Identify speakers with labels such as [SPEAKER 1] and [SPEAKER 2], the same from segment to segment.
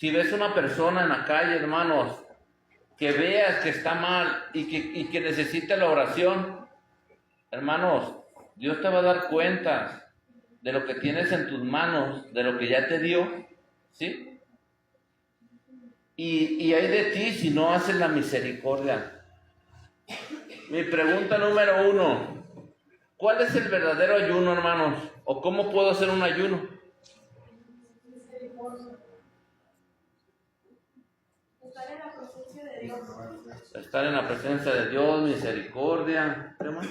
[SPEAKER 1] Si ves una persona en la calle, hermanos, que veas que está mal y que necesita la oración, hermanos, Dios te va a dar cuentas de lo que tienes en tus manos, de lo que ya te dio, ¿sí? Y hay de ti si no haces la misericordia. Mi pregunta número 1, ¿cuál es el verdadero ayuno, hermanos? ¿O cómo puedo hacer un ayuno?
[SPEAKER 2] Estar en la presencia de Dios.
[SPEAKER 1] Estar en la presencia de Dios, misericordia. ¿Qué más?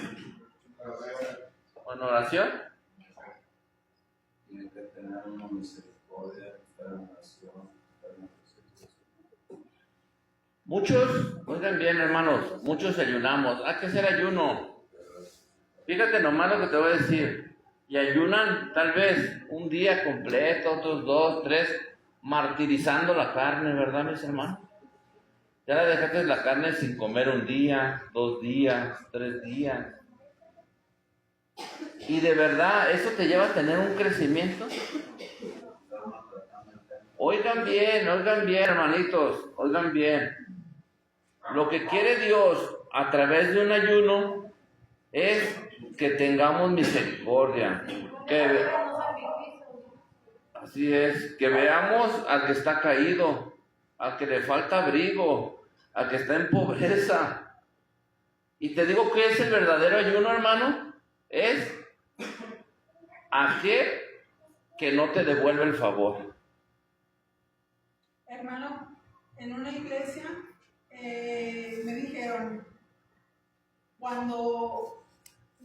[SPEAKER 1] ¿En oración?
[SPEAKER 3] Tiene que tener una misericordia, estar en oración, estar en la presencia de Dios.
[SPEAKER 1] Muchos, oigan bien, hermanos, muchos ayunamos. Hay que hacer ayuno. Fíjate nomás lo que te voy a decir. Y ayunan tal vez un día completo, otros 2, 3, martirizando la carne, ¿verdad, mis hermanos? Ya la dejaste la carne sin comer un día, 2 días, 3 días. Y de verdad, ¿eso te lleva a tener un crecimiento? Oigan bien, hermanitos, oigan bien. Lo que quiere Dios a través de un ayuno es que tengamos misericordia. Así es, que veamos al que está caído, al que le falta abrigo, al que está en pobreza. Y te digo que es el verdadero ayuno, hermano, es aquel que no te devuelve el favor.
[SPEAKER 2] Hermano, en una iglesia me dijeron, cuando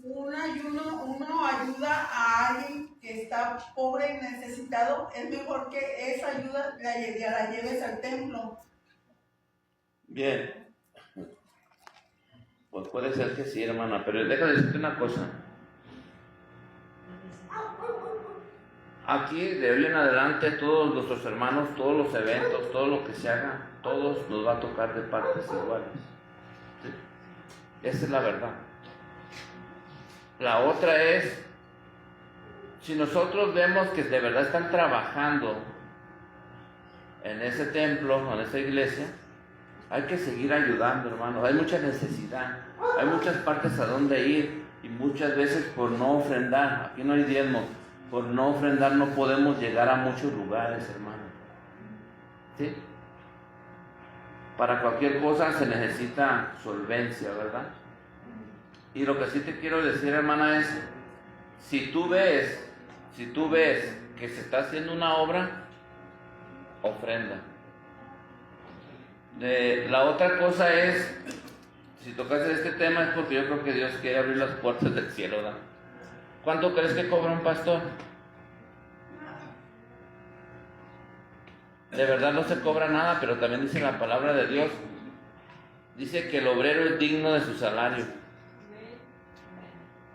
[SPEAKER 2] uno ayuda a alguien que está pobre y necesitado, es mejor que esa ayuda la lleves al templo.
[SPEAKER 1] Bien. Pues puede ser que sí, hermana, pero déjame decirte una cosa. Aquí, de hoy en adelante, todos nuestros hermanos, todos los eventos, todo lo que se haga, todos nos va a tocar de partes iguales. ¿Sí? Esa es la verdad. La otra es, si nosotros vemos que de verdad están trabajando en ese templo, en esa iglesia, hay que seguir ayudando, hermanos. Hay mucha necesidad, hay muchas partes a donde ir y muchas veces por no ofrendar, aquí no hay diezmo, por no ofrendar no podemos llegar a muchos lugares, hermano. ¿Sí? Para cualquier cosa se necesita solvencia, ¿verdad? Y lo que sí te quiero decir, hermana, es, si tú ves que se está haciendo una obra, ofrenda. La otra cosa es, si tocas este tema es porque yo creo que Dios quiere abrir las puertas del cielo, ¿verdad? ¿Cuánto crees que cobra un pastor? De verdad no se cobra nada, pero también dice la palabra de Dios, dice que el obrero es digno de su salario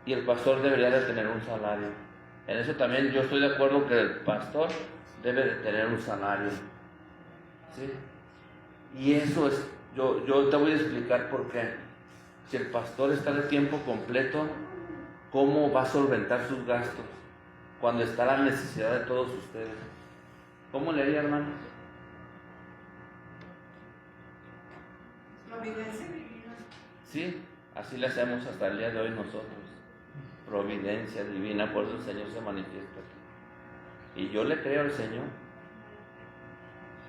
[SPEAKER 1] y el pastor debería de tener un salario. En eso también yo estoy de acuerdo que el pastor debe de tener un salario, ¿sí? Y eso es, yo te voy a explicar por qué. Si el pastor está de tiempo completo, ¿cómo va a solventar sus gastos cuando está la necesidad de todos ustedes? ¿Cómo le haría, hermano?
[SPEAKER 2] Providencia divina.
[SPEAKER 1] Sí, así le hacemos hasta el día de hoy nosotros. Providencia divina, por eso el Señor se manifiesta aquí. Y yo le creo al Señor.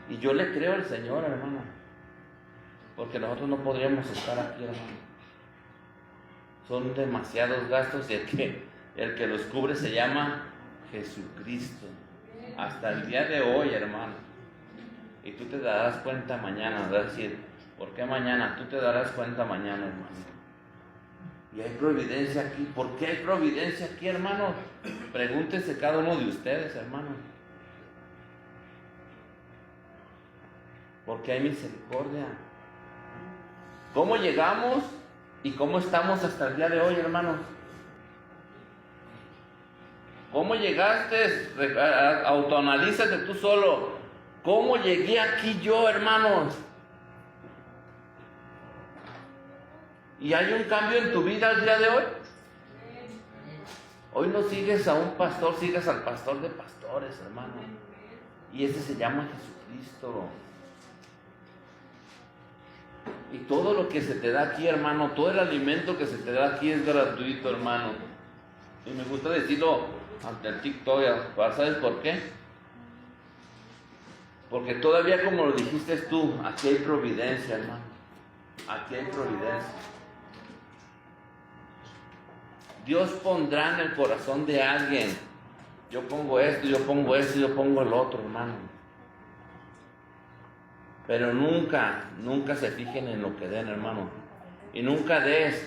[SPEAKER 1] Y yo le creo al Señor, hermano. Porque nosotros no podríamos estar aquí, hermano. Son demasiados gastos y el que los cubre se llama Jesucristo. Hasta el día de hoy, hermano. Y tú te darás cuenta mañana, ¿verdad? Decir, ¿por qué mañana? Tú te darás cuenta mañana, hermano. Y hay providencia aquí. ¿Por qué hay providencia aquí, hermano? Pregúntese cada uno de ustedes, hermano. Porque hay misericordia. ¿Cómo llegamos y cómo estamos hasta el día de hoy, hermanos? ¿Cómo llegaste? Autoanalízate tú solo. ¿Cómo llegué aquí yo, hermanos? ¿Y hay un cambio en tu vida el día de hoy? Hoy no sigues a un pastor, sigues al pastor de pastores, hermano. Y ese se llama Jesucristo. Cristo. Y todo lo que se te da aquí, hermano, todo el alimento que se te da aquí es gratuito, hermano. Y me gusta decirlo ante el TikTok, ¿sabes por qué? Porque todavía, como lo dijiste tú, aquí hay providencia, hermano. Aquí hay providencia. Dios pondrá en el corazón de alguien: yo pongo esto, yo pongo esto, yo pongo el otro, hermano. Pero nunca se fijen en lo que den, hermano. Y nunca des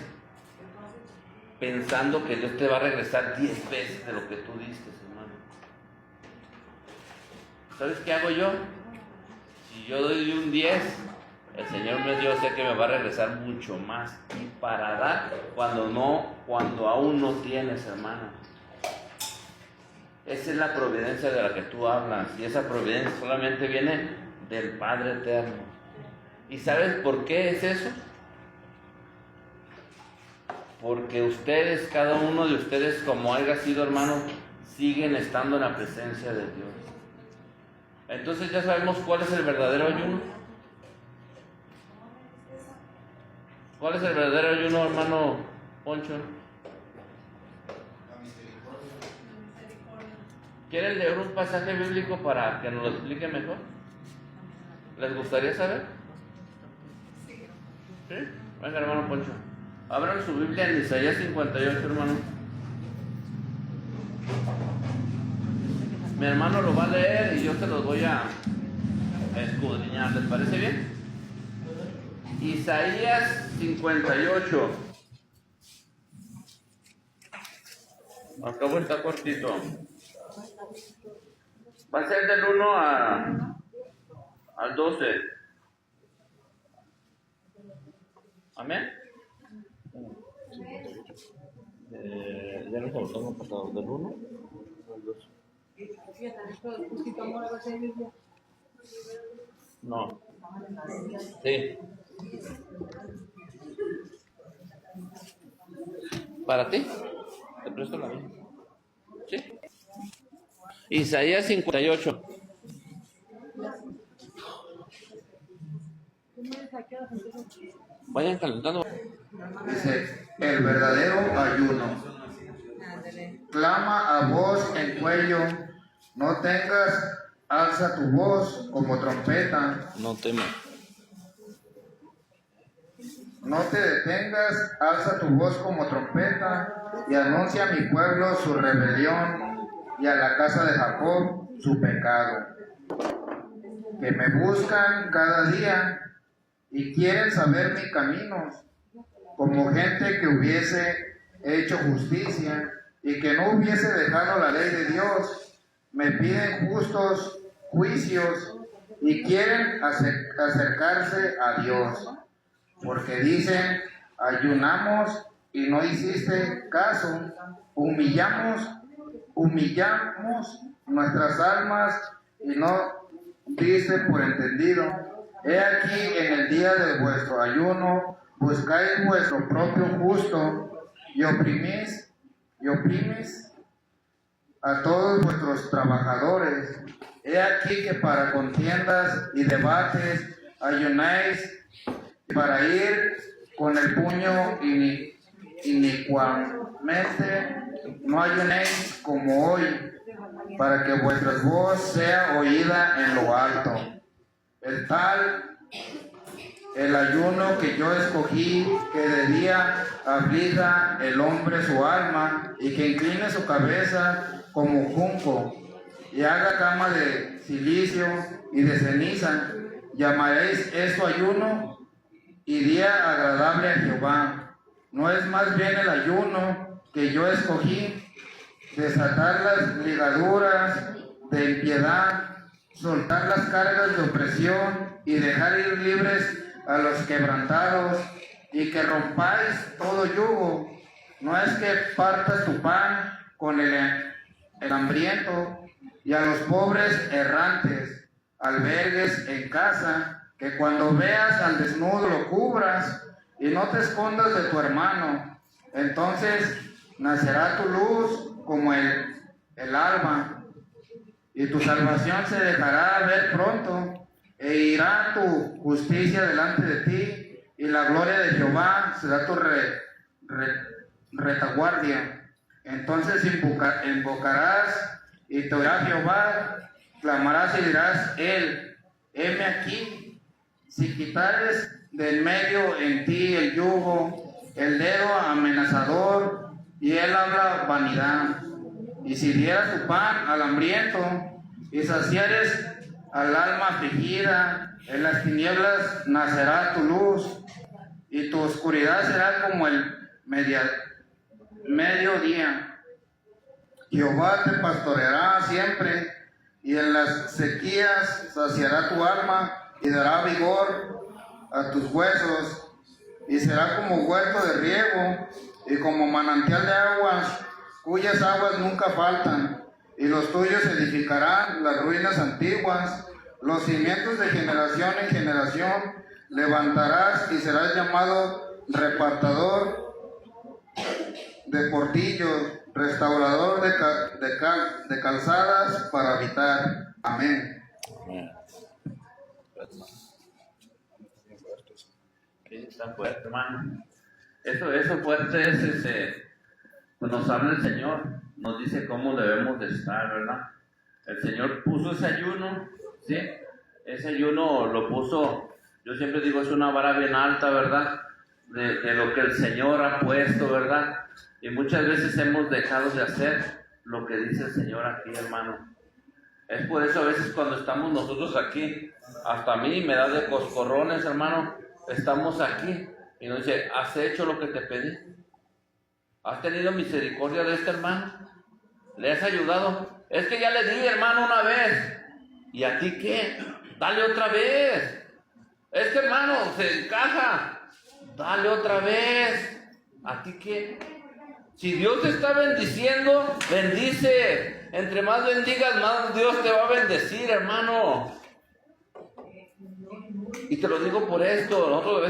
[SPEAKER 1] pensando que Dios te va a regresar 10 veces de lo que tú diste, hermano. ¿Sabes qué hago yo? Si yo doy un 10, el Señor yo sé que me va a regresar mucho más. Y para dar cuando aún no tienes, hermano. Esa es la providencia de la que tú hablas. Y esa providencia solamente viene del Padre Eterno. ¿Y sabes por qué es eso? Porque ustedes, cada uno de ustedes, como haya sido, hermano, siguen estando en la presencia de Dios. Entonces ya sabemos cuál es el verdadero ayuno. ¿Cuál es el verdadero ayuno, hermano Poncho? ¿Quieren leer un pasaje bíblico para que nos lo explique mejor? ¿Les gustaría saber?
[SPEAKER 2] Sí.
[SPEAKER 1] ¿Sí? Venga, hermano Poncho. Abran su Biblia en Isaías 58, hermano. Mi hermano lo va a leer y yo se los voy a escudriñar. ¿Les parece bien? Isaías 58. Acabo está cortito. Va a ser del 1 al 12. Amén. Ya nos saltamos pasado del 1 al 12. No. Sí. ¿Para ti? Te presto la mía. ¿Sí? Isaías 58. Vayan calentando.
[SPEAKER 4] Dice, el verdadero ayuno. Clama a voz en cuello, no tengas, alza tu voz como trompeta.
[SPEAKER 1] No temas.
[SPEAKER 4] No te detengas, alza tu voz como trompeta y anuncia a mi pueblo su rebelión y a la casa de Jacob su pecado. Que me buscan cada día y quieren saber mis caminos, como gente que hubiese hecho justicia y que no hubiese dejado la ley de Dios. Me piden justos juicios y quieren acercarse a Dios. Porque dicen, ayunamos y no hiciste caso, humillamos nuestras almas y no diste por entendido. He aquí en el día de vuestro ayuno, buscáis vuestro propio justo y oprimís a todos vuestros trabajadores. He aquí que para contiendas y debates ayunáis, para ir con el puño inicuamente, no ayunéis como hoy, para que vuestra voz sea oída en lo alto. El ayuno que yo escogí, que de día aflija el hombre su alma, y que incline su cabeza como junco, y haga cama de silicio y de ceniza. Llamaréis esto ayuno y día agradable a Jehová. ¿No es más bien el ayuno que yo escogí, desatar las ligaduras de impiedad, soltar las cargas de opresión y dejar ir libres a los quebrantados, y que rompáis todo yugo? ¿No es que partas tu pan con el hambriento y a los pobres errantes albergues en casa? Que cuando veas al desnudo lo cubras y no te escondas de tu hermano. Entonces nacerá tu luz como el alba y tu salvación se dejará ver pronto, e irá tu justicia delante de ti, y la gloria de Jehová será tu retaguardia. Entonces invocarás y te oirá Jehová, clamarás y dirás él, heme aquí. Si quitares del medio en ti el yugo, el dedo amenazador, y él habla vanidad, y si dieras tu pan al hambriento, y saciares al alma afligida, en las tinieblas nacerá tu luz, y tu oscuridad será como el mediodía. Jehová te pastoreará siempre, y en las sequías saciará tu alma, y dará vigor a tus huesos, y será como huerto de riego, y como manantial de aguas, cuyas aguas nunca faltan, y los tuyos edificarán las ruinas antiguas, los cimientos de generación en generación levantarás, y serás llamado repartador de portillos, restaurador de calzadas para habitar. Amén.
[SPEAKER 1] Sí, está fuerte, hermano. Eso fuerte es pues nos habla el Señor, nos dice cómo debemos de estar, ¿verdad? El Señor puso ese ayuno, ¿sí? Ese ayuno lo puso, yo siempre digo, es una vara bien alta, ¿verdad? De lo que el Señor ha puesto, ¿verdad? Y muchas veces hemos dejado de hacer lo que dice el Señor aquí, hermano. Es por eso a veces cuando estamos nosotros aquí, hasta a mí me da de coscorrones, hermano. Estamos aquí y nos dice, ¿has hecho lo que te pedí? ¿Has tenido misericordia de este hermano? ¿Le has ayudado? Es que ya le di, hermano, una vez. ¿Y a ti qué? Dale otra vez. Este hermano se encaja. Dale otra vez. ¿A ti qué? Si Dios te está bendiciendo, bendice. Entre más bendigas, más Dios te va a bendecir, hermano. Y te lo digo por esto. Nosotros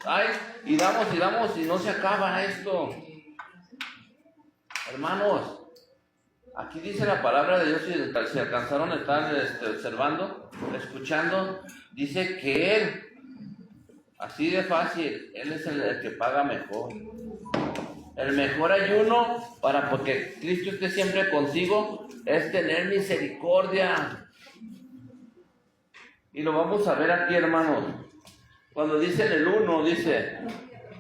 [SPEAKER 1] a veces, y damos y no se acaba esto. Hermanos, aquí dice la palabra de Dios, si alcanzaron a estar observando, escuchando, dice que Él, así de fácil, Él es el que paga mejor. El mejor ayuno porque Cristo esté siempre contigo es tener misericordia. Y lo vamos a ver aquí, hermanos. Cuando dice en el 1, dice,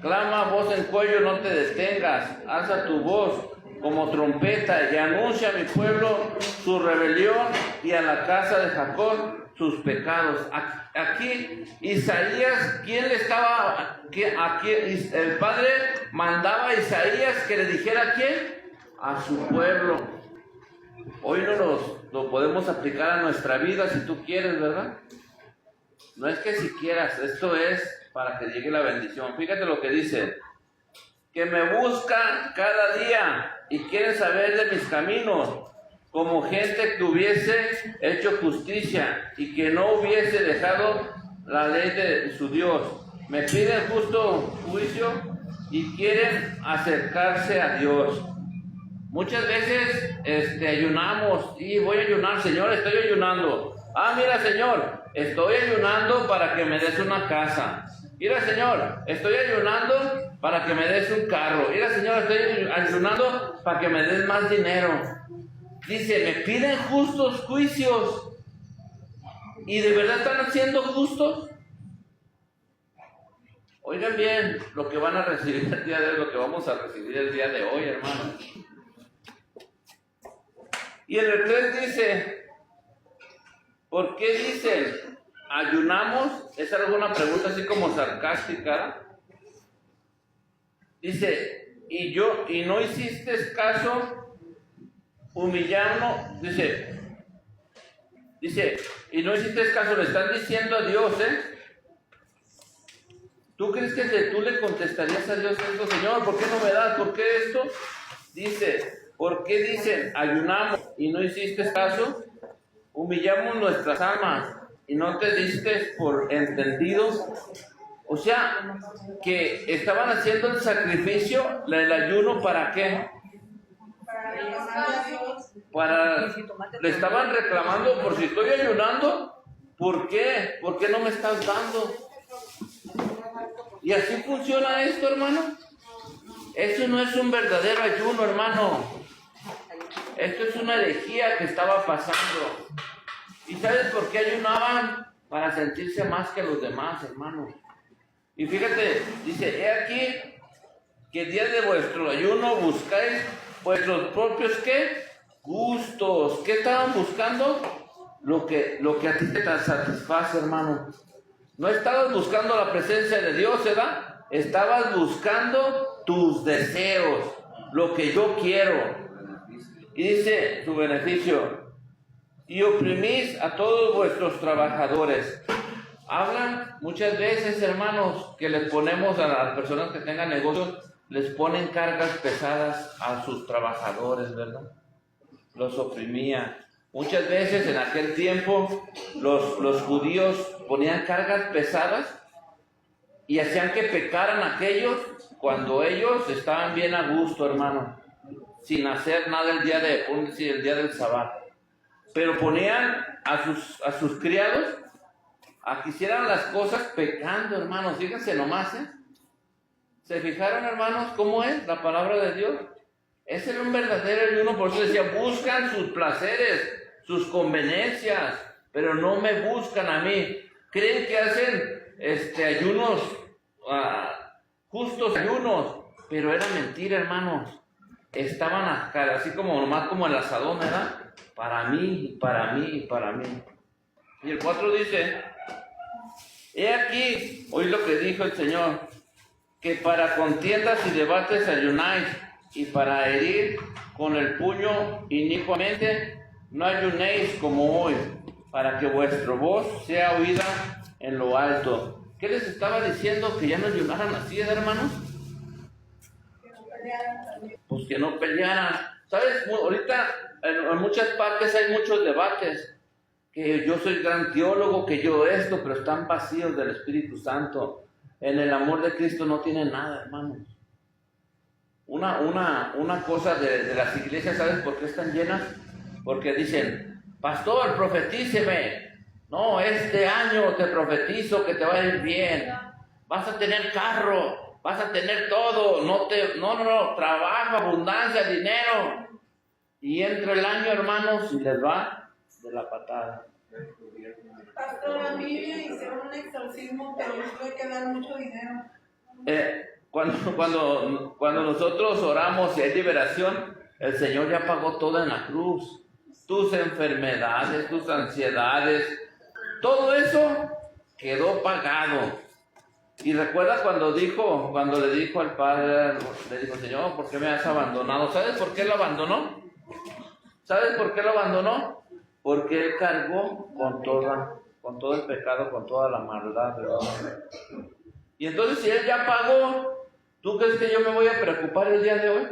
[SPEAKER 1] clama voz en cuello, no te detengas, alza tu voz como trompeta y anuncia a mi pueblo su rebelión y a la casa de Jacob sus pecados. Aquí Isaías, ¿quién le estaba? Aquí el Padre mandaba a Isaías que le dijera ¿a quién? A su pueblo. Hoy no lo podemos aplicar a nuestra vida si tú quieres, ¿verdad? No es que si quieras, esto es para que llegue la bendición. Fíjate lo que dice, que me buscan cada día y quieren saber de mis caminos, como gente que hubiese hecho justicia y que no hubiese dejado la ley de su Dios. Me piden justo juicio y quieren acercarse a Dios. Muchas veces ayunamos y voy a ayunar, Señor, estoy ayunando. Mira, Señor, estoy ayunando para que me des una casa. Mira, Señor, estoy ayunando para que me des un carro. Mira, Señor, estoy ayunando para que me des más dinero. Dice, me piden justos juicios. ¿Y de verdad están haciendo justos? Oigan bien lo que van a recibir el día de hoy, lo que vamos a recibir el día de hoy, hermano. Y en el 3 dice, ¿por qué dicen ayunamos? Es alguna pregunta así como sarcástica. Dice, y no hiciste caso, humillando, dice, y no hiciste caso, le están diciendo a Dios, ¿Tú crees que tú le contestarías a Dios esto, Señor? ¿Por qué no me das? ¿Por qué esto? Dice, ¿por qué dicen ayunamos y no hiciste caso? Humillamos nuestras almas y no te diste por entendidos. O sea, que estaban haciendo el sacrificio, el ayuno, ¿para qué?
[SPEAKER 2] Para agradar a Dios.
[SPEAKER 1] le estaban reclamando por si estoy ayunando, ¿por qué? ¿Por qué no me estás dando? Y así funciona esto, hermano. Eso no es un verdadero ayuno, hermano. Esto es una herejía que estaba pasando. ¿Y sabes por qué ayunaban? Para sentirse más que los demás, hermano. Y fíjate, dice, he aquí que el día de vuestro ayuno buscáis vuestros propios, ¿qué? Gustos. ¿Qué estaban buscando? Lo que a ti te satisface, hermano. No estabas buscando la presencia de Dios, ¿verdad? Estabas buscando tus deseos, lo que yo quiero. Y dice su beneficio, y oprimís a todos vuestros trabajadores. Hablan muchas veces, hermanos, que les ponemos a las personas que tengan negocios, les ponen cargas pesadas a sus trabajadores, ¿verdad? Los oprimía. Muchas veces en aquel tiempo los judíos ponían cargas pesadas y hacían que pecaran aquellos cuando ellos estaban bien a gusto, hermano, sin hacer nada el día del sábado. Pero ponían a sus criados a que hicieran las cosas pecando, hermanos. Fíjense nomás, ¿eh? ¿Se fijaron, hermanos, cómo es la palabra de Dios? Ese era un verdadero ayuno, por eso decía, buscan sus placeres, sus conveniencias, pero no me buscan a mí. Creen que hacen ayunos, justos ayunos, pero era mentira, hermanos. Estaban así como nomás como el asadón, ¿verdad? Para mí, para mí, para mí. Y el 4 dice, he aquí, oí lo que dijo el Señor, que para contiendas y debates ayunáis, y para herir con el puño inicuamente no ayunéis como hoy, para que vuestra voz sea oída en lo alto. ¿Qué les estaba diciendo? Que ya no ayunaran así, hermanos. Pues que no pelearan. ¿Sabes? Ahorita en muchas partes hay muchos debates. Que yo soy gran teólogo, que yo esto, pero están vacíos del Espíritu Santo. En el amor de Cristo no tienen nada, hermanos. Una cosa de las iglesias, ¿sabes por qué están llenas? Porque dicen, pastor, profetíceme. No, este año te profetizo que te va a ir bien. Vas a tener carro, vas a tener todo. No, trabajo, abundancia, dinero. Y entra el año, hermanos, y les va de la patada.
[SPEAKER 2] Pastor, a mí me hicieron un exorcismo, pero les tuve que dar mucho dinero.
[SPEAKER 1] Cuando nosotros oramos y hay liberación, el Señor ya pagó todo en la cruz. Tus enfermedades, tus ansiedades, todo eso quedó pagado. Y recuerda cuando le dijo al Padre, le dijo, Señor, ¿por qué me has abandonado? ¿Sabes por qué lo abandonó? ¿Sabes por qué lo abandonó? Porque Él cargó con todo el pecado, con toda la maldad, ¿verdad? Y entonces si Él ya pagó, ¿tú crees que yo me voy a preocupar el día de hoy?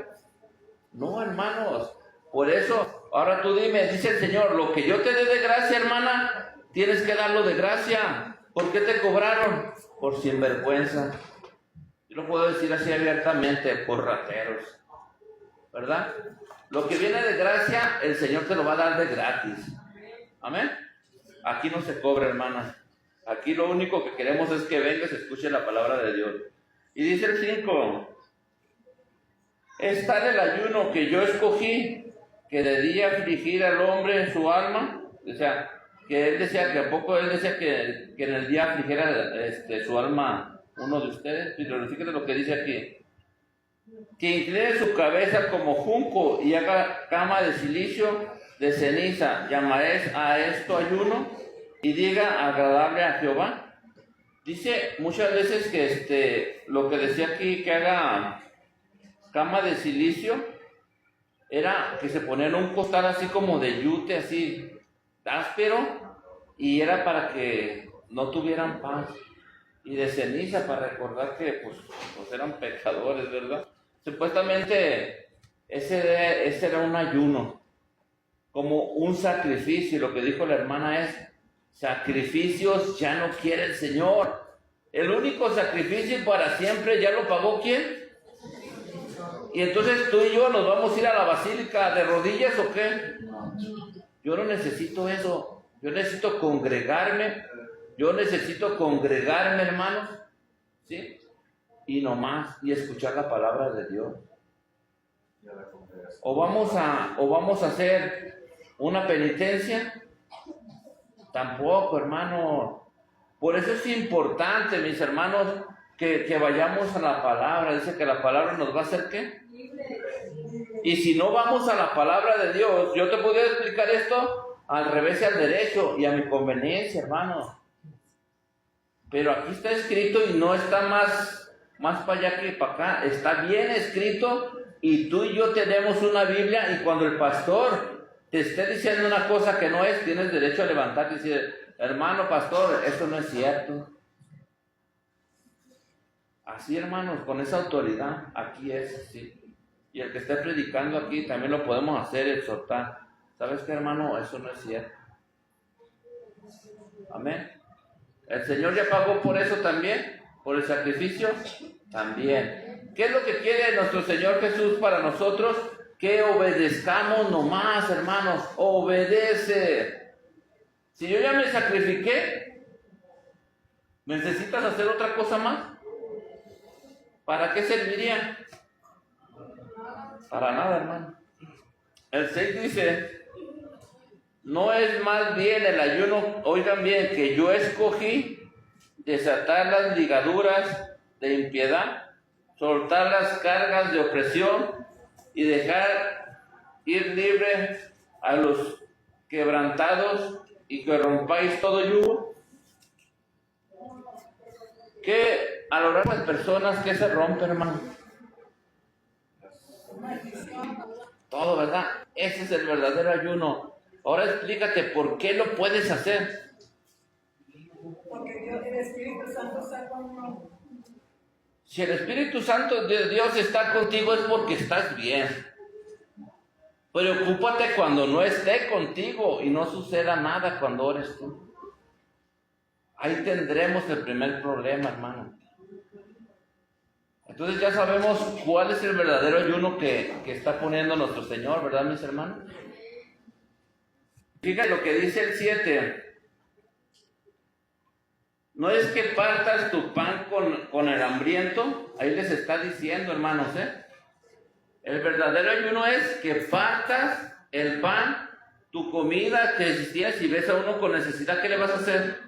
[SPEAKER 1] No, hermanos. Por eso, ahora tú dime, dice el Señor, lo que yo te dé de gracia, hermana, tienes que darlo de gracia. ¿Por qué te cobraron? Por sinvergüenza. Yo lo puedo decir así abiertamente, por rateros. ¿Verdad? Lo que viene de gracia, el Señor te lo va a dar de gratis. Amén. Aquí no se cobra, hermana. Aquí lo único que queremos es que vengas y escuche la palabra de Dios. Y dice el 5, es tal el ayuno que yo escogí, que de día afligir al hombre en su alma. O sea, que él decía que a poco él decía que en el día afligiera su alma uno de ustedes. Pero fíjate lo que dice aquí. Que incline su cabeza como junco y haga cama de silicio, de ceniza. Llamaréis a esto ayuno y diga agradable a Jehová. Dice muchas veces que lo que decía aquí, que haga cama de silicio, era que se ponía en un costal así como de yute, así áspero, y era para que no tuvieran paz. Y de ceniza para recordar que pues eran pecadores, ¿verdad? Supuestamente ese era un ayuno, como un sacrificio. Lo que dijo la hermana es, sacrificios ya no quiere el Señor. El único sacrificio para siempre ya lo pagó ¿quién? Y entonces tú y yo nos vamos a ir a la basílica de rodillas, ¿o qué? hermano. Yo no necesito eso. Yo necesito congregarme. Hermanos. ¿Sí? Y nomás, y escuchar la palabra de Dios. O vamos a hacer una penitencia. Tampoco, hermano. Por eso es importante, mis hermanos, que vayamos a la palabra. Dice que la palabra nos va a hacer ¿qué? Y si no vamos a la palabra de Dios, yo te podría explicar esto al revés y al derecho y a mi conveniencia, hermano. Pero aquí está escrito y no está más para allá que para acá. Está bien escrito y tú y yo tenemos una Biblia, y cuando el pastor te esté diciendo una cosa que no es, tienes derecho a levantarte y decir: hermano pastor, esto no es cierto. Así, hermanos, con esa autoridad, aquí es, sí. Y el que esté predicando aquí también lo podemos hacer, exhortar. ¿Sabes qué, hermano? Eso no es cierto. Amén. ¿El Señor ya pagó por eso también? ¿Por el sacrificio? También. ¿Qué es lo que quiere nuestro Señor Jesús para nosotros? Que obedezcamos nomás, hermanos. Obedece. Si yo ya me sacrifiqué, ¿necesitas hacer otra cosa más? ¿Para qué serviría? Para nada, hermano. El 6 dice: no es más bien el ayuno, oigan bien, que yo escogí desatar las ligaduras de impiedad, soltar las cargas de opresión y dejar ir libre a los quebrantados, y que rompáis todo yugo. Que a lo largo de las personas que se rompen, hermano, todo, ¿verdad? Ese es el verdadero ayuno. Ahora explícate por qué lo puedes hacer.
[SPEAKER 2] Porque Dios, el Espíritu Santo está con uno.
[SPEAKER 1] Si el Espíritu Santo de Dios está contigo, es porque estás bien. Preocúpate cuando no esté contigo y no suceda nada cuando ores tú. Ahí tendremos el primer problema, hermano. Entonces ya sabemos cuál es el verdadero ayuno que está poniendo nuestro Señor, ¿verdad, mis hermanos? Fíjate lo que dice el 7. No es que partas tu pan con el hambriento. Ahí les está diciendo, hermanos, el verdadero ayuno es que partas el pan, tu comida que existía. Si ves a uno con necesidad, ¿qué le vas a hacer?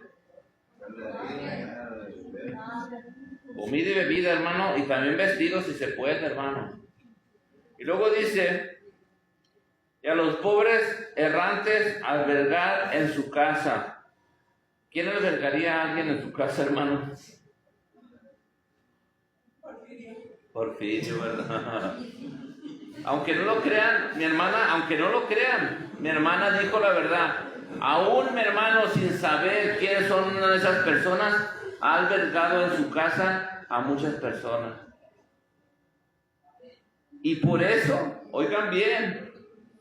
[SPEAKER 1] Comida y bebida, hermano, y también vestidos si se puede, hermano. Y luego dice: y a los pobres errantes albergar en su casa. ¿Quién albergaría a alguien en su casa, hermano? Porfirio, ¿verdad? Aunque no lo crean, mi hermana dijo la verdad. Aún mi hermano, sin saber quiénes son una de esas personas, ha albergado en su casa a muchas personas. Y por eso, oigan bien,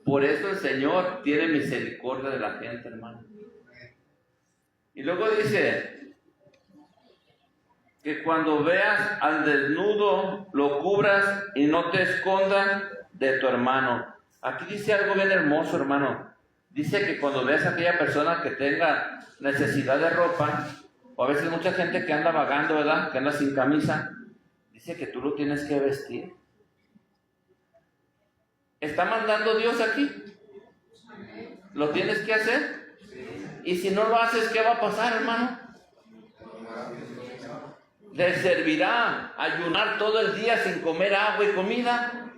[SPEAKER 1] por eso el Señor tiene misericordia de la gente, hermano. Y luego dice que cuando veas al desnudo, lo cubras y no te escondas de tu hermano. Aquí dice algo bien hermoso, hermano. Dice que cuando veas a aquella persona que tenga necesidad de ropa, o a veces mucha gente que anda vagando, ¿verdad?, que anda sin camisa, dice que tú lo tienes que vestir. ¿Está mandando Dios aquí? ¿Lo tienes que hacer? Y si no lo haces, ¿qué va a pasar, hermano? ¿Le servirá ayunar todo el día sin comer agua y comida?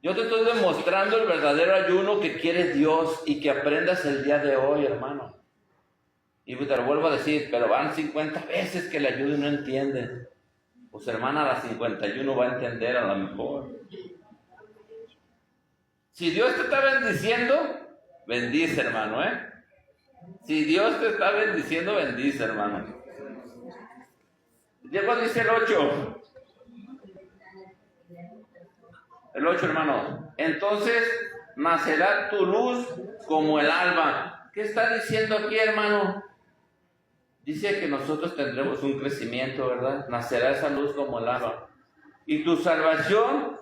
[SPEAKER 1] Yo te estoy demostrando el verdadero ayuno que quiere Dios y que aprendas el día de hoy, hermano. Y te lo vuelvo a decir, pero van 50 veces que le ayudo y no entiende. Pues hermana, a las 51 va a entender a lo mejor. Si Dios te está bendiciendo, bendice, hermano, Si Dios te está bendiciendo, bendice, hermano. Luego dice el 8. El 8, hermano. Entonces nacerá tu luz como el alba. ¿Qué está diciendo aquí, hermano? Dice que nosotros tendremos un crecimiento, ¿verdad? Nacerá esa luz como el alba. Y tu salvación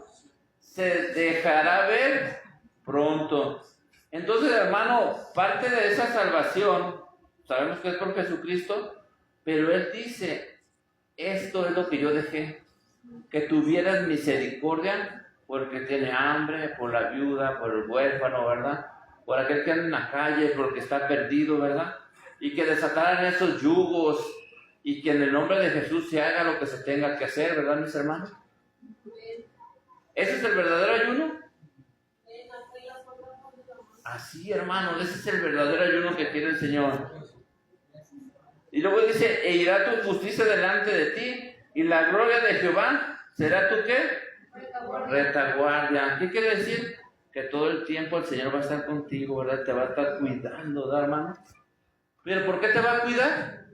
[SPEAKER 1] se dejará ver pronto. Entonces, hermano, parte de esa salvación, sabemos que es por Jesucristo, pero Él dice, esto es lo que yo dejé, que tuvieras misericordia por el que tiene hambre, por la viuda, por el huérfano, ¿verdad? Por aquel que anda en la calle, por el que está perdido, ¿verdad? Y que desataran esos yugos y que en el nombre de Jesús se haga lo que se tenga que hacer, ¿verdad, mis hermanos? ¿Ese es el verdadero ayuno? Así, hermano, ese es el verdadero ayuno que quiere el Señor. Y luego dice, e irá tu justicia delante de ti, y la gloria de Jehová será tu ¿qué? Retaguardia. ¿Qué quiere decir? Que todo el tiempo el Señor va a estar contigo, ¿verdad? Te va a estar cuidando, ¿verdad, hermano? ¿Pero por qué te va a cuidar?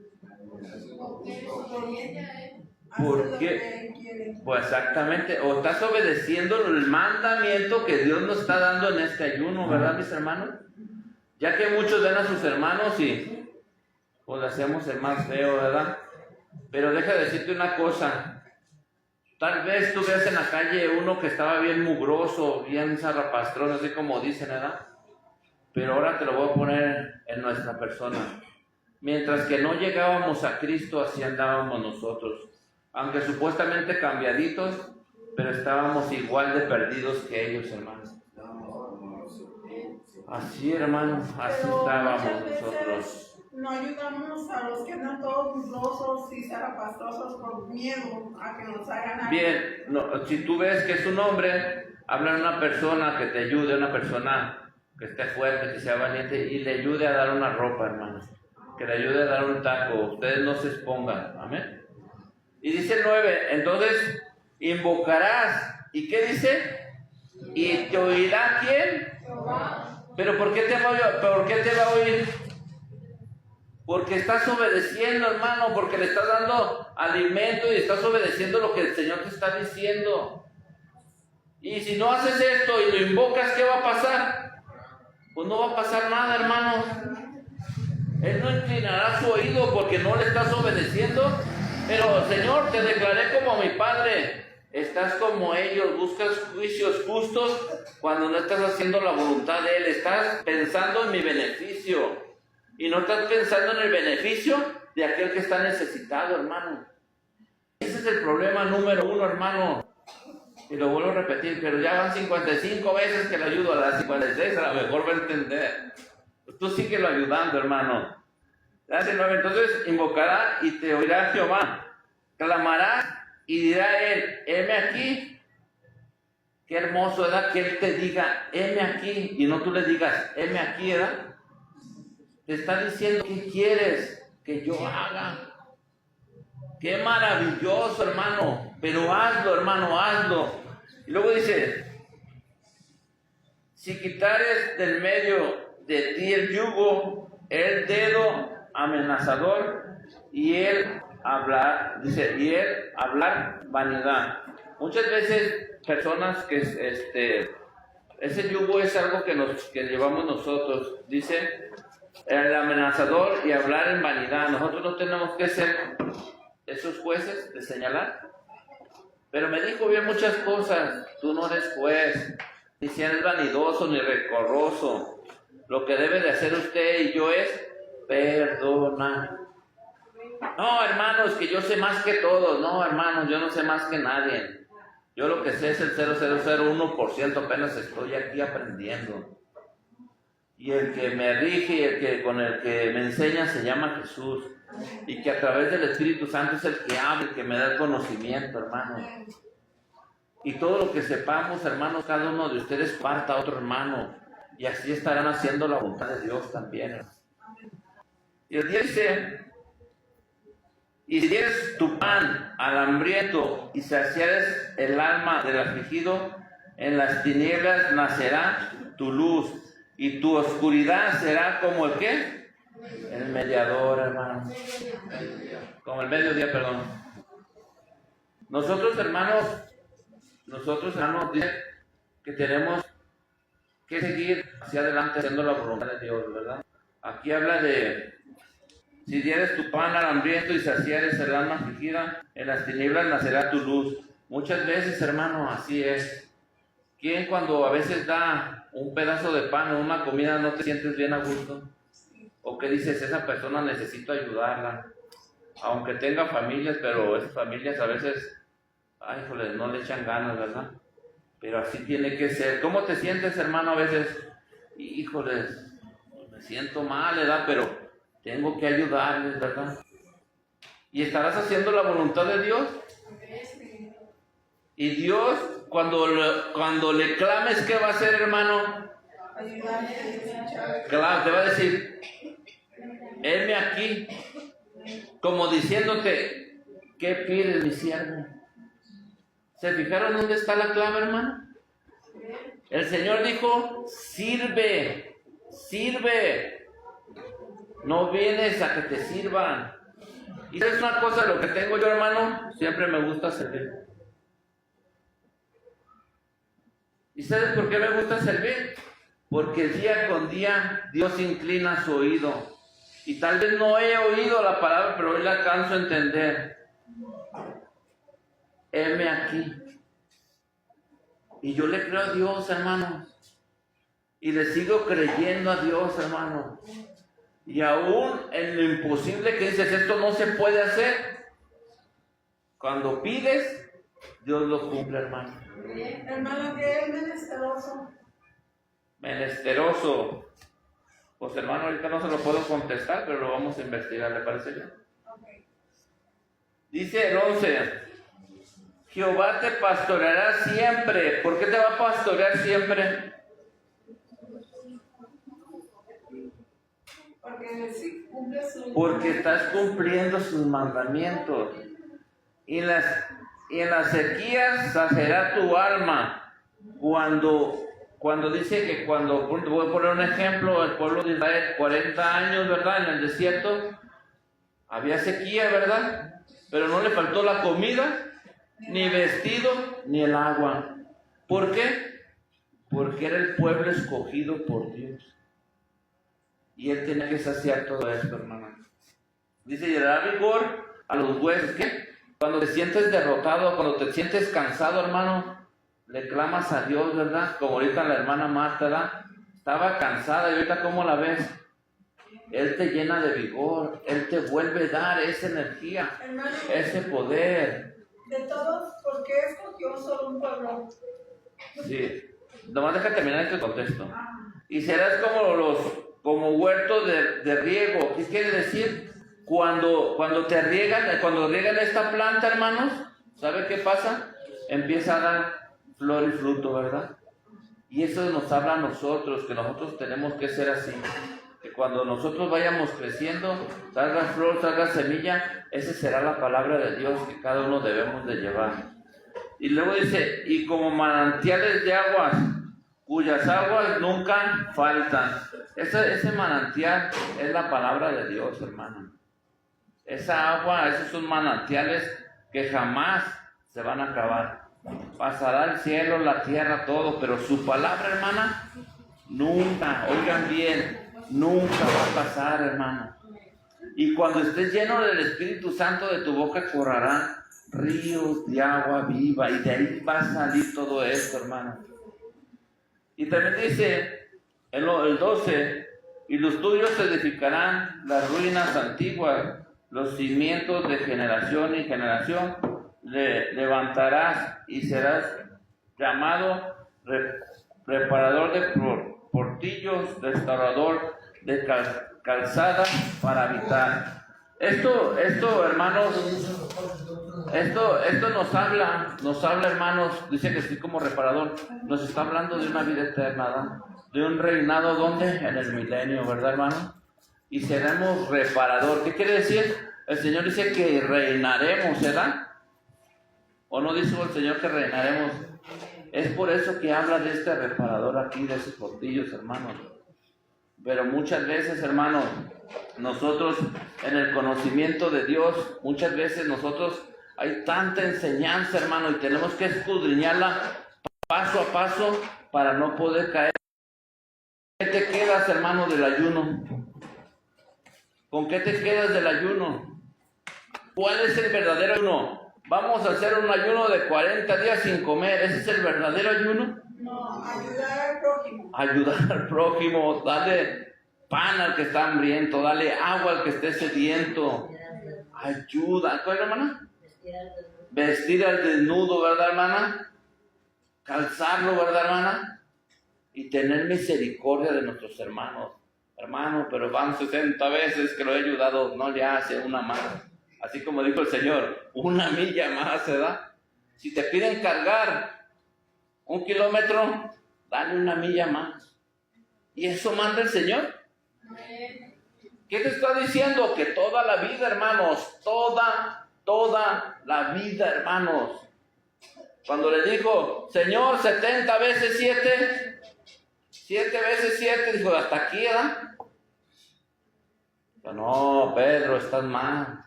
[SPEAKER 1] ¿Por qué? Pues exactamente, o estás obedeciendo el mandamiento que Dios nos está dando en este ayuno, ¿verdad, mis hermanos? Ya que muchos ven a sus hermanos y pues le hacemos el más feo, ¿verdad? Pero deja de decirte una cosa, tal vez tú ves en la calle uno que estaba bien mugroso, bien zarrapastroso, así como dicen, ¿verdad? Pero ahora te lo voy a poner en nuestra persona. Mientras que no llegábamos a Cristo, así andábamos nosotros. Aunque supuestamente cambiaditos, pero estábamos igual de perdidos que ellos, hermanos. Así, hermanos, así estábamos nosotros.
[SPEAKER 2] No ayudamos a los que andan todos dudosos y zarapastrosos por miedo a que nos hagan algo.
[SPEAKER 1] Bien, no, si tú ves que es un hombre, habla una persona que te ayude, una persona que esté fuerte, que sea valiente, y le ayude a dar una ropa, hermanos. Que le ayude a dar un taco. Ustedes no se expongan. Amén. Y dice el 9, entonces invocarás. ¿Y qué dice? ¿Y te oirá quién? ¿Pero por qué te va a oír? Porque estás obedeciendo, hermano, porque le estás dando alimento y estás obedeciendo lo que el Señor te está diciendo. Y si no haces esto y lo invocas, ¿qué va a pasar? Pues no va a pasar nada, hermano. Él no inclinará su oído porque no le estás obedeciendo. Pero, Señor, te declaré como mi Padre. Estás como ellos, buscas juicios justos cuando no estás haciendo la voluntad de Él. Estás pensando en mi beneficio y no estás pensando en el beneficio de aquel que está necesitado, hermano. Ese es el problema número 1, hermano. Y lo vuelvo a repetir, pero ya van 55 veces que le ayudo, a las 56 a lo mejor va a entender. Tú síguelo ayudando, hermano. Entonces invocará y te oirá Jehová. Clamará y dirá él, heme aquí. Qué hermoso, ¿verdad? Que él te diga, heme aquí, y no tú le digas, heme aquí, ¿verdad? Te está diciendo, ¿qué quieres que yo haga? Qué maravilloso, hermano. Pero hazlo, hermano, hazlo. Y luego dice, si quitares del medio de ti el yugo, el dedo amenazador, y él hablar, dice, y él hablar vanidad. Muchas veces personas que ese yugo es algo que llevamos nosotros, dice el amenazador y hablar en vanidad. Nosotros no tenemos que ser esos jueces de señalar. Pero me dijo bien muchas cosas. Tú no eres juez, ni si eres vanidoso ni rencoroso. Lo que debe de hacer usted y yo es perdonar. No, hermanos, que yo sé más que todos. No, hermanos, yo no sé más que nadie. Yo lo que sé es el 0,001%, apenas estoy aquí aprendiendo. Y el que me rige y con el que me enseña se llama Jesús. Y que a través del Espíritu Santo es el que habla, el que me da el conocimiento, hermano. Y todo lo que sepamos, hermanos, cada uno de ustedes parta a otro hermano. Y así estarán haciendo la voluntad de Dios también. Y el 10 dice, y si dieres tu pan al hambriento y saciares el alma del afligido, en las tinieblas nacerá tu luz y tu oscuridad será como el ¿qué? El mediador, hermano. Como el mediodía, perdón. Nosotros, hermanos, dice que tenemos que seguir hacia adelante haciendo la voluntad de Dios, ¿verdad? Aquí habla de, si dieres tu pan al hambriento y saciares el alma afligida, en las tinieblas nacerá tu luz. Muchas veces, hermano, así es. ¿Quién cuando a veces da un pedazo de pan o una comida no te sientes bien a gusto? ¿O qué dices, esa persona necesito ayudarla? Aunque tenga familias, pero esas familias a veces, ay, híjole, no le echan ganas, ¿verdad? Pero así tiene que ser. ¿Cómo te sientes, hermano, a veces? Híjole, me siento mal, ¿verdad? Pero tengo que ayudarles, ¿verdad? ¿Y estarás haciendo la voluntad de Dios? Y Dios, cuando le clames, ¿qué va a hacer, hermano? Claro, te va a decir, heme aquí, como diciéndote, ¿qué pides, mi siervo? ¿Se fijaron dónde está la clave, hermano? El Señor dijo, sirve, sirve. No vienes a que te sirvan. Y es una cosa, lo que tengo yo, hermano, siempre me gusta servir. ¿Y sabes por qué me gusta servir? Porque día con día Dios inclina su oído. Y tal vez no he oído la palabra, pero hoy la alcanzo a entender. Heme aquí. Y yo le creo a Dios, hermano. Y le sigo creyendo a Dios, hermano. Y aún en lo imposible que dices, esto no se puede hacer. Cuando pides, Dios lo cumple, hermano.
[SPEAKER 2] Hermano, ¿qué es menesteroso?
[SPEAKER 1] Menesteroso. Pues hermano, ahorita no se lo puedo contestar, pero lo vamos a investigar, ¿le parece bien?
[SPEAKER 2] Okay.
[SPEAKER 1] Dice el 11, Jehová te pastoreará siempre. ¿Por qué te va a pastorear siempre?
[SPEAKER 2] Porque sí cumple su...
[SPEAKER 1] Porque estás cumpliendo sus mandamientos. Y en las sequías saciará tu alma. Cuando dice que voy a poner un ejemplo, el pueblo de Israel, 40 años, ¿verdad? En el desierto, había sequía, ¿verdad? Pero no le faltó la comida, ni vestido, ni el agua. ¿Por qué? Porque era el pueblo escogido por Dios. Y Él tenía que saciar todo esto, hermano. Dice, y dará vigor a los huesos. ¿Qué? Cuando te sientes derrotado, cuando te sientes cansado, hermano, le clamas a Dios, ¿verdad? Como ahorita la hermana Marta, ¿verdad? Estaba cansada y ahorita, ¿cómo la ves? Él te llena de vigor, Él te vuelve a dar esa energía,
[SPEAKER 2] hermano,
[SPEAKER 1] ese poder.
[SPEAKER 2] de todos, ¿por qué escogió solo un pueblo?
[SPEAKER 1] Sí, nomás deja terminar este contexto. Y serás como huertos de riego. ¿Qué quiere decir? Cuando riegan esta planta, hermanos, ¿sabe qué pasa? Empieza a dar flor y fruto, ¿verdad? Y eso nos habla a nosotros, que nosotros tenemos que ser así. Que cuando nosotros vayamos creciendo, salga flor, salga semilla, esa será la palabra de Dios que cada uno debemos de llevar. Y luego dice, y como manantiales de aguas, cuyas aguas nunca faltan. Ese manantial es la palabra de Dios, hermano. Esa agua, esos son manantiales que jamás se van a acabar. Pasará el cielo, la tierra, todo, pero su palabra, hermana, nunca, oigan bien, nunca va a pasar, hermano. Y cuando estés lleno del Espíritu Santo, de tu boca correrán ríos de agua viva, y de ahí va a salir todo esto, hermano. Y también dice el 12, y los tuyos edificarán las ruinas antiguas, los cimientos de generación y generación levantarás, y serás llamado reparador de portillos, restaurador de calzadas para habitar. Esto, hermanos, esto nos habla, hermanos, dice que sí, como reparador, nos está hablando de una vida eterna, ¿verdad? De un reinado, ¿dónde? En el milenio, ¿verdad, hermano? Y seremos reparador. ¿Qué quiere decir? El Señor dice que reinaremos, ¿verdad? ¿O no dice el Señor que reinaremos? Es por eso que habla de este reparador aquí, de esos portillos, hermanos. Pero muchas veces, hermanos, nosotros en el conocimiento de Dios, muchas veces nosotros hay tanta enseñanza, hermano, y tenemos que escudriñarla paso a paso para no poder caer. ¿Qué te quedas, hermano, del ayuno? ¿Con qué te quedas del ayuno? ¿Cuál es el verdadero ayuno? Vamos a hacer un ayuno de 40 días sin comer. ¿Ese es el verdadero ayuno?
[SPEAKER 2] No, ayudar al prójimo.
[SPEAKER 1] Ayudar al prójimo, darle pan al que está hambriento, darle agua al que esté sediento. Ayuda. ¿Cuál, hermana? Vestir al desnudo, ¿verdad, hermana? Calzarlo, ¿verdad, hermana? Y tener misericordia de nuestros hermanos. Hermano, pero van 60 veces que lo he ayudado, no le hace una más. Así como dijo el Señor, una milla más, ¿verdad? Si te piden cargar 1 kilómetro, dale una milla más. ¿Y eso manda el Señor? ¿Qué te está diciendo? Que toda la vida, hermanos, toda la vida, hermanos. Cuando le dijo, Señor, 70 veces 7, 7 veces 7, dijo, hasta aquí, ¿verdad? No, Pedro, estás mal.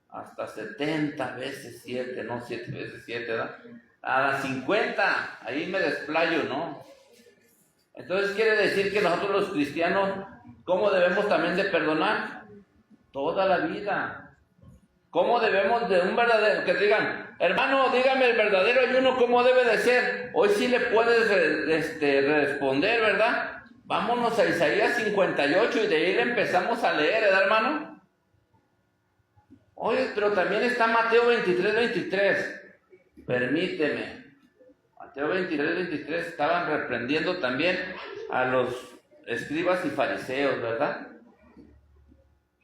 [SPEAKER 1] Hasta 70 veces 7, no 7 veces 7, ¿verdad? A las 50, ahí me desplayo, ¿no? Entonces quiere decir que nosotros los cristianos, ¿cómo debemos también de perdonar? Toda la vida. ¿Cómo debemos de un verdadero, que digan, hermano, dígame el verdadero ayuno, ¿cómo debe de ser? Hoy sí le puedes responder, ¿verdad? Vámonos a Isaías 58 y de ahí le empezamos a leer, ¿verdad, hermano? Oye, pero también está Mateo 23. Permíteme. Mateo 23 estaban reprendiendo también a los escribas y fariseos, ¿verdad?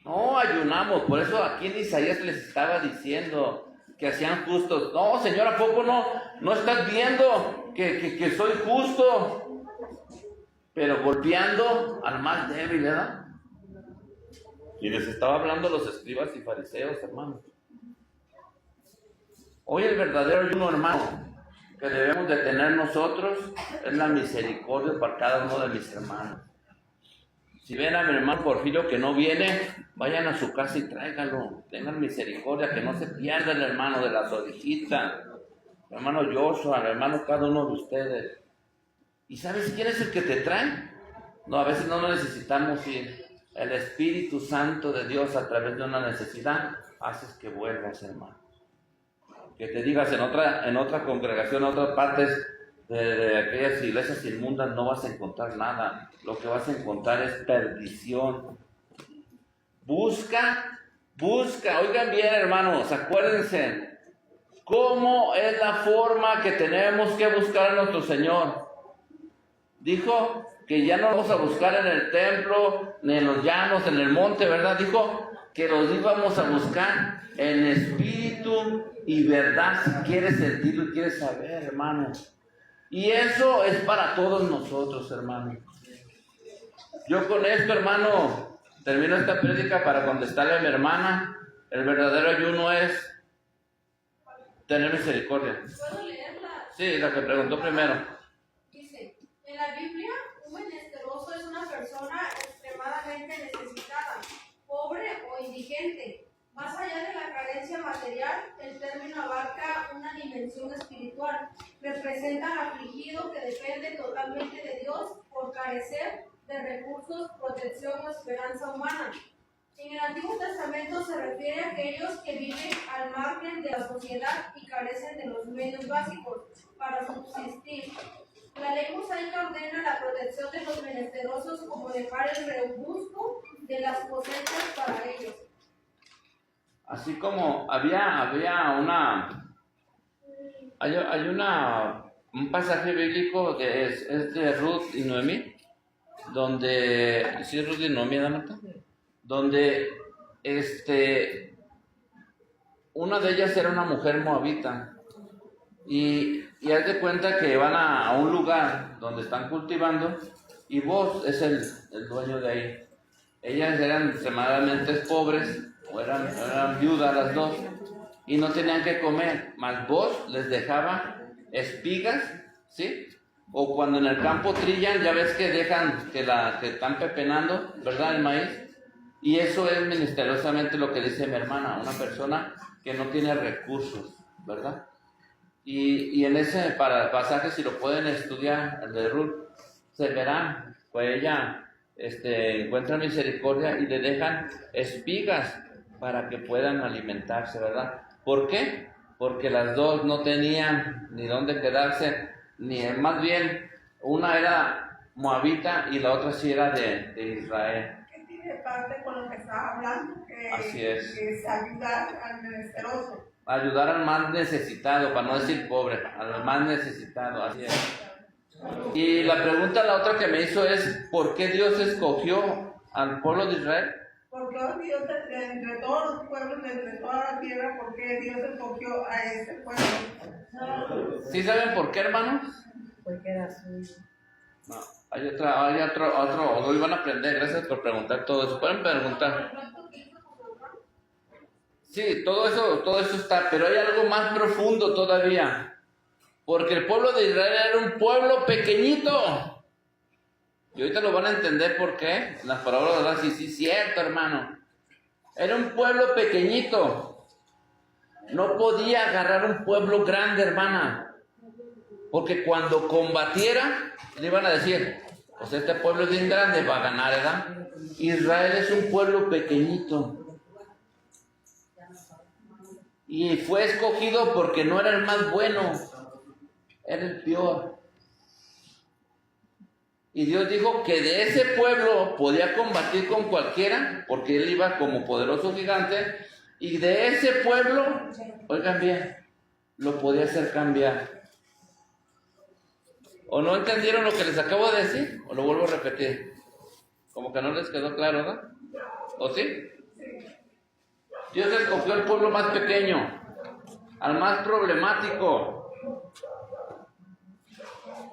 [SPEAKER 1] No ayunamos, por eso aquí en Isaías les estaba diciendo que hacían justos. No, Señor, ¿a poco no estás viendo que soy justo? Pero golpeando al más débil, ¿verdad? Y les estaba hablando los escribas y fariseos, hermanos. Hoy el verdadero ayuno, hermano, que debemos de tener nosotros es la misericordia para cada uno de mis hermanos. Si ven a mi hermano Porfirio que no viene, vayan a su casa y tráiganlo. Tengan misericordia, que no se pierda el hermano de las orejitas, el hermano Joshua, el hermano cada uno de ustedes. ¿Y sabes quién es el que te trae? No, a veces no necesitamos ir. El Espíritu Santo de Dios a través de una necesidad haces que vuelvas, hermano. Que te digas en otra congregación, en otras partes de aquellas iglesias inmundas no vas a encontrar nada. Lo que vas a encontrar es perdición. Busca, oigan bien, hermanos, acuérdense, ¿cómo es la forma que tenemos que buscar a nuestro Señor? Dijo que ya no vamos a buscar en el templo, ni en los llanos, en el monte, ¿verdad? Dijo que los íbamos a buscar en espíritu y verdad, si quieres sentirlo y quieres saber, hermano. Y eso es para todos nosotros, hermano. Yo con esto, hermano, termino esta prédica para contestarle a mi hermana. El verdadero ayuno es tener misericordia.
[SPEAKER 5] ¿Puedo leerla?
[SPEAKER 1] Sí, la que preguntó primero.
[SPEAKER 5] Dice, en la Biblia, un menesteroso es una persona extremadamente necesitada, pobre o indigente. Más allá de la carencia material, el término abarca una dimensión espiritual. Representa al afligido que depende totalmente de Dios por carecer de recursos, protección o esperanza humana. En el Antiguo Testamento se refiere a aquellos que viven al margen de la sociedad y carecen de los medios básicos para subsistir. La ley mosaica ordena la protección de los menesterosos como dejar el rebusco de las cosechas para ellos.
[SPEAKER 1] Así como había un pasaje bíblico que es de Ruth y Noemí, donde, ¿sí Ruth y Noemí, Damata? Donde una de ellas era una mujer moabita, y haz de cuenta que van a un lugar donde están cultivando, y Boaz es el dueño de ahí. Ellas eran extremadamente pobres, o eran viudas las dos, y no tenían que comer, mas Boaz les dejaba espigas, ¿sí? O cuando en el campo trillan, ya ves que dejan que están pepenando, ¿verdad? El maíz. Y eso es ministeriosamente lo que dice mi hermana, una persona que no tiene recursos, ¿verdad? Y en ese pasaje, si lo pueden estudiar, el de Ruth, se verán, pues ella encuentra misericordia y le dejan espigas para que puedan alimentarse, ¿verdad? ¿Por qué? Porque las dos no tenían ni dónde quedarse, ni más bien una era moabita y la otra sí era de Israel.
[SPEAKER 2] Que tiene parte con lo que estaba hablando, que,
[SPEAKER 1] Así es.
[SPEAKER 2] que es ayudar al menesteroso.
[SPEAKER 1] Ayudar al más necesitado, para no decir pobre, al más necesitado, así es. Y la pregunta, la otra que me hizo es, ¿por qué Dios escogió al pueblo de Israel?
[SPEAKER 2] Porque Dios, entre todos los pueblos, entre toda la tierra, porque Dios escogió a este pueblo.
[SPEAKER 1] ¿Sí saben por qué, hermanos?
[SPEAKER 6] Porque era suyo.
[SPEAKER 1] No, hay otro, hoy van a aprender, gracias por preguntar todo eso. Pueden preguntar. Sí, todo eso está, pero hay algo más profundo todavía. Porque el pueblo de Israel era un pueblo pequeñito. Y ahorita lo van a entender por qué. Las palabras van a decir, sí, cierto, hermano. Era un pueblo pequeñito. No podía agarrar un pueblo grande, hermana. Porque cuando combatiera, le iban a decir, pues este pueblo es bien grande, va a ganar, ¿verdad? Israel es un pueblo pequeñito. Y fue escogido porque no era el más bueno, era el peor. Y Dios dijo que de ese pueblo podía combatir con cualquiera, porque él iba como poderoso gigante, y de ese pueblo, oigan bien, lo podía hacer cambiar. ¿O no entendieron lo que les acabo de decir? ¿O lo vuelvo a repetir? Como que no les quedó claro, ¿verdad? ¿O sí? Dios escogió al pueblo más pequeño, al más problemático.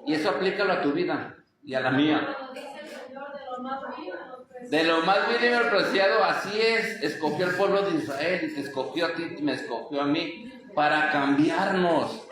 [SPEAKER 1] Y eso aplícalo a tu vida y a la mía.
[SPEAKER 5] Cuando dice el Señor de lo más vil,
[SPEAKER 1] De lo más vil y menospreciado, así es, escogió al pueblo de Israel y te escogió a ti y me escogió a mí para cambiarnos.